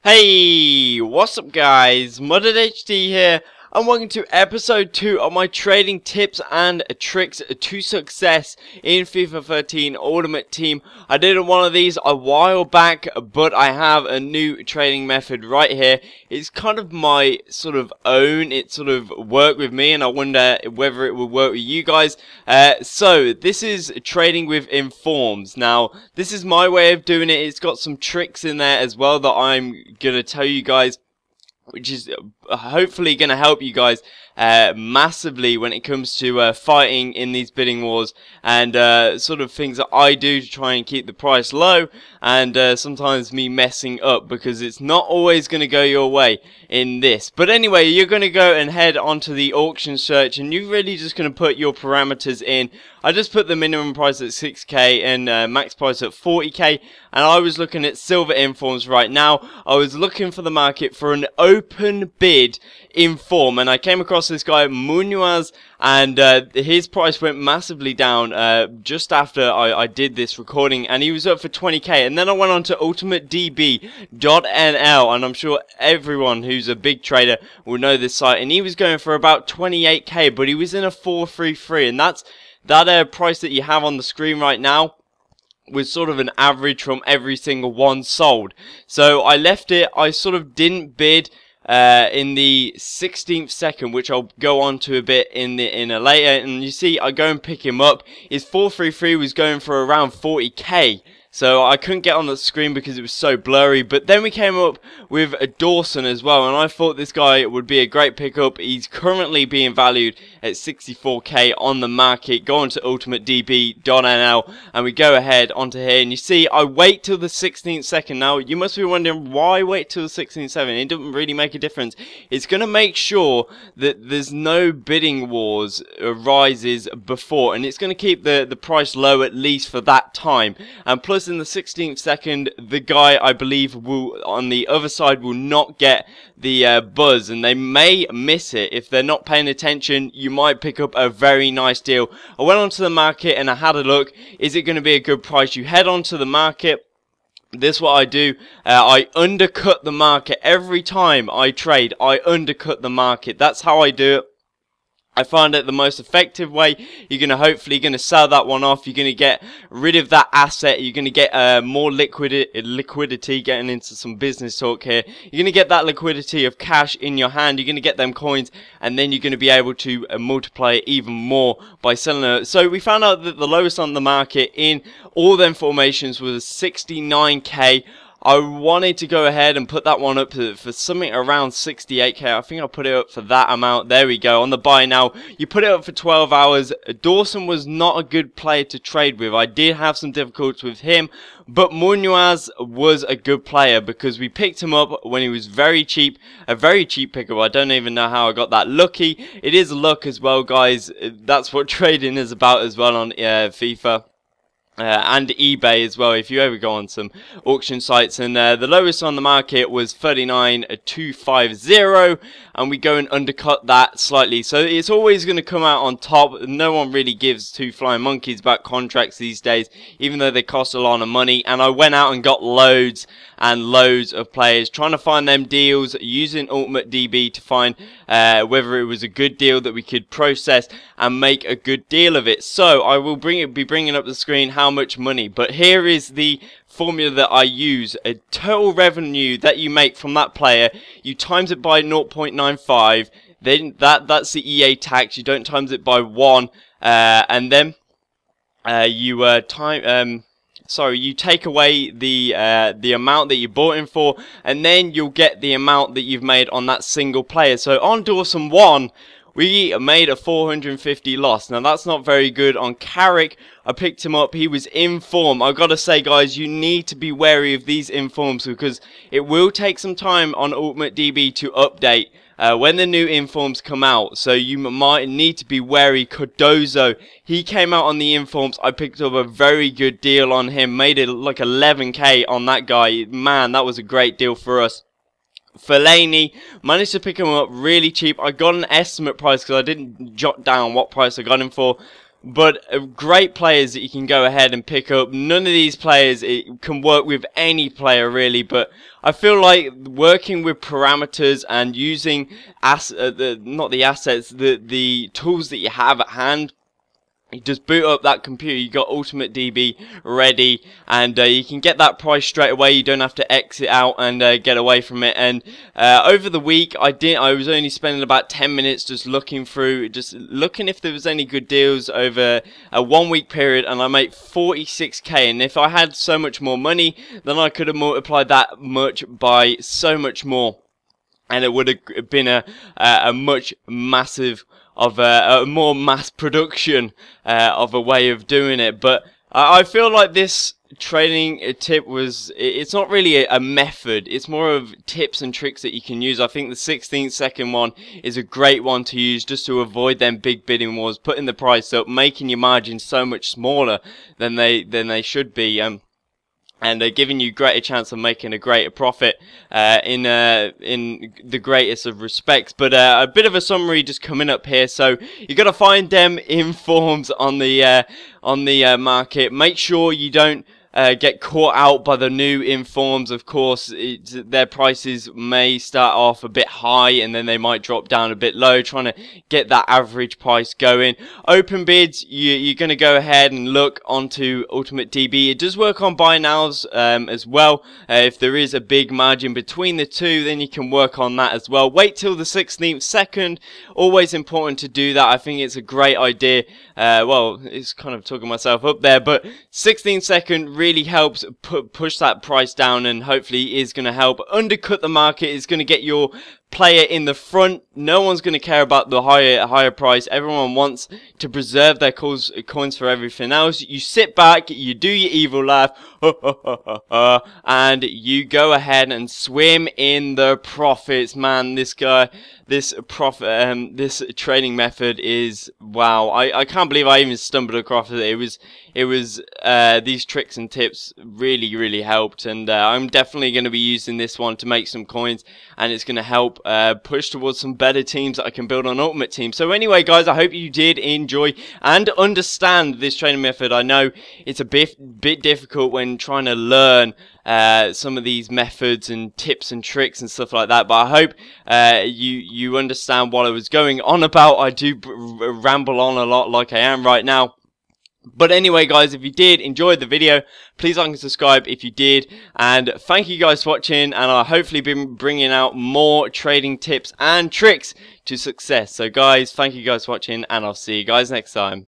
Hey, what's up guys, coins.Ea here, and welcome to episode 2 of my trading tips and tricks to success in FIFA 13 Ultimate Team. I did one of these a while back, but I have a new trading method right here. It's kind of my sort of own, it sort of worked with me and I wonder whether it will work with you guys. So this is trading with informs. Now this is my way of doing it. It's got some tricks in there as well that I'm gonna tell you guys, which is hopefully going to help you guys massively when it comes to fighting in these bidding wars and sort of things that I do to try and keep the price low, and sometimes me messing up because it's not always going to go your way in this. But anyway, you're going to go and head onto the auction search and you're really just going to put your parameters in. I just put the minimum price at 6k and max price at 40k, and I was looking at silver informs right now. I was looking for the market for an open bid inform, and I came across this guy Munoz, and his price went massively down just after I did this recording, and he was up for 20k. And then I went on to ultimate.db.nl, and I'm sure everyone who's a big trader will know this site, and he was going for about 28k, but he was in a 433, and that price that you have on the screen right now was sort of an average from every single one sold. So I left it. I sort of didn't bid in the 16th second, which I'll go on to a bit in a later. And you see, I go and pick him up. His 433 was going for around 40k. So I couldn't get on the screen because it was so blurry. But then we came up with a Dawson as well, and I thought this guy would be a great pickup. He's currently being valued at 64k on the market. Go on to ultimate.db.nl and we go ahead onto here, and you see I wait till the 16th second. Now you must be wondering, why wait till the 16th second? It doesn't really make a difference. It's going to make sure that there's no bidding wars arises before, and it's going to keep the price low at least for that time. And plus, in the 16th second, the guy, I believe, will on the other side will not get the buzz, and they may miss it. If they're not paying attention, you might pick up a very nice deal. I went onto the market and I had a look. Is it going to be a good price? You head onto the market. This is what I do. I undercut the market every time I trade. I undercut the market. That's how I do it. I find it the most effective way. You're going to hopefully sell that one off. You're going to get rid of that asset. You're going to get more liquidity, getting into some business talk here. You're going to get that liquidity of cash in your hand. You're going to get them coins, and then you're going to be able to multiply it even more by selling it. So we found out that the lowest on the market in all them formations was 69k. I wanted to go ahead and put that one up for something around 68k. I think I'll put it up for that amount. There we go. On the buy now, you put it up for 12 hours. Dawson was not a good player to trade with. I did have some difficulties with him, but Munoz was a good player because we picked him up when he was very cheap. A very cheap pickup. I don't even know how I got that lucky. It is luck as well, guys. That's what trading is about as well on FIFA. And eBay as well, if you ever go on some auction sites. And the lowest on the market was 39,250, and we go and undercut that slightly. So it's always going to come out on top. No one really gives two flying monkeys about contracts these days, even though they cost a lot of money. And I went out and got loads and loads of players, trying to find them deals using Ultimate DB to find whether it was a good deal that we could process and make a good deal of it. So I will be bringing up the screen how much money, but here is the formula that I use. A total revenue that you make from that player, you times it by 0.95, then that's the EA tax. You don't times it by 1, and then you take away the amount that you bought him for, and then you'll get the amount that you've made on that single player. So on Dawson 1, we made a 450 loss. Now that's not very good. On Carrick, I picked him up. He was in form. I've got to say, guys, you need to be wary of these informs because it will take some time on Ultimate DB to update when the new informs come out. So you might need to be wary. Cardozo, he came out on the informs. I picked up a very good deal on him. Made it like 11k on that guy. Man, that was a great deal for us. Fellaini, managed to pick him up really cheap. I got an estimate price because I didn't jot down what price I got him for. but great players that you can go ahead and pick up. None of these players, it can work with any player really, but I feel like working with parameters and using not the assets, the tools that you have at hand. You just boot up that computer, you got Ultimate DB ready, and you can get that price straight away. You don't have to exit out and get away from it. And over the week, I was only spending about 10 minutes just looking through, just looking if there was any good deals over a 1 week period, and I made 46k. And if I had so much more money, then I could have multiplied that much by so much more, and it would have been a much massive of a more mass production of a way of doing it. But I feel like this trading tip it's not really a method, it's more of tips and tricks that you can use. I think the 16th second one is a great one to use just to avoid them big bidding wars, putting the price up, making your margins so much smaller than they should be. And giving you greater chance of making a greater profit in the greatest of respects. But a bit of a summary just coming up here. So you got to find them informs on the market. Make sure you don't get caught out by the new informs. Of course, their prices may start off a bit high and then they might drop down a bit low, trying to get that average price going. Open bids, you're going to go ahead and look onto Ultimate DB. It does work on buy nows as well. If there is a big margin between the two, then you can work on that as well. Wait till the 16th second. Always important to do that. I think it's a great idea. Well, it's kind of talking myself up there, but 16th second really helps push that price down, and hopefully is going to help undercut the market. It's going to get your player in the front. No one's going to care about the higher price. Everyone wants to preserve their coins for everything else. You sit back, you do your evil laugh, and you go ahead and swim in the profits. Man, this trading method is wow. I can't believe I even stumbled across it. These tricks and tips really helped, and I'm definitely going to be using this one to make some coins, and it's going to help push towards some better teams that I can build on Ultimate Team. So anyway, guys, I hope you did enjoy and understand this trading method. I know it's a bit difficult when trying to learn some of these methods and tips and tricks and stuff like that, but I hope you understand what I was going on about. I do ramble on a lot like I am right now. But anyway, guys, if you did enjoy the video, please like and subscribe if you did. And thank you guys for watching, and I'll hopefully be bringing out more trading tips and tricks to success. So guys, thank you guys for watching, and I'll see you guys next time.